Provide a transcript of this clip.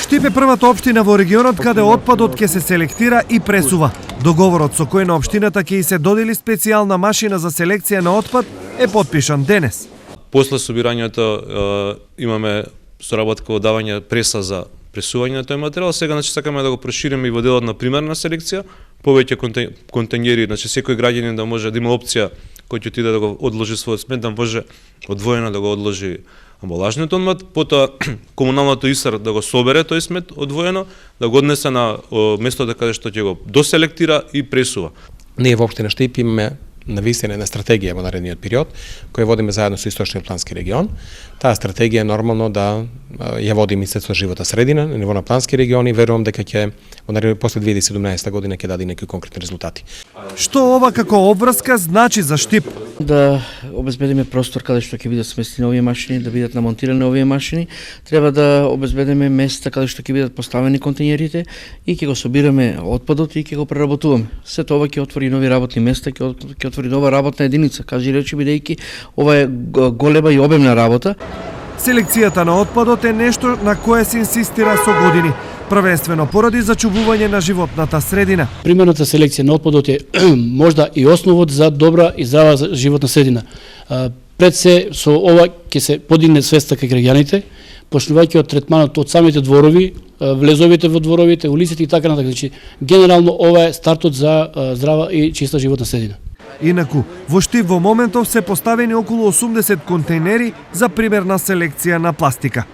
Штип е првата општина во регионот каде отпадот ќе се селектира и пресува. Договорот со кој на општината ќе и се додели специјална машина за селекција на отпад е потпишан денес. После собирањето имаме соработка во давање преса за пресување на тој материјал. Сега сакаме да го прошириме и во делот на примерна селекција, повеќе контењери, секој граѓанин да може да има опција кој ќе отиде да го одложи својот смет, да може одвоено да го одложи амбалажниот отпад, потоа комуналното ИСР да го собере тој смет одвоено, да го однесе на местото каде што ќе го доселектира и пресува. Ние во општина Штип имаме навистина една стратегија во наредниот период, која водиме заедно со Источниот плански регион. Таа стратегија е нормално да ја води Министерството за животна средина на ниво на плански регион и верувам дека ќе после 2017 година ќе даде некои конкретни резултати. Што ова како обврска значи за Штип? Да обезбедиме простор каде што ќе бидат сместени овие машини, да бидат намонтирани овие машини, треба да обезбедиме места каде што ќе бидат поставени контењерите и ќе го собираме отпадот и ќе го преработуваме. Сето ова ќе отвори нови работни места, ќе отвори нова работна единица, кажи речи бидејќи ова е голема и обемна работа. Селекцијата на отпадот е нешто на кое се инсистира со години, првенствено поради зачувување на животната средина. Примерната селекција на отпадот е можда и основот за добра и здрава животна средина. Пред се со ова ќе се подигне свеста кај граѓаните, почнувајќи од третманот од самите дворови, влезовите во дворовите, улиците и така натаму. Значи генерално ова е стартот за здрава и чиста животна средина. Инаку, во Штип во моментов се поставени околу 80 контејнери за примерна селекција на пластика.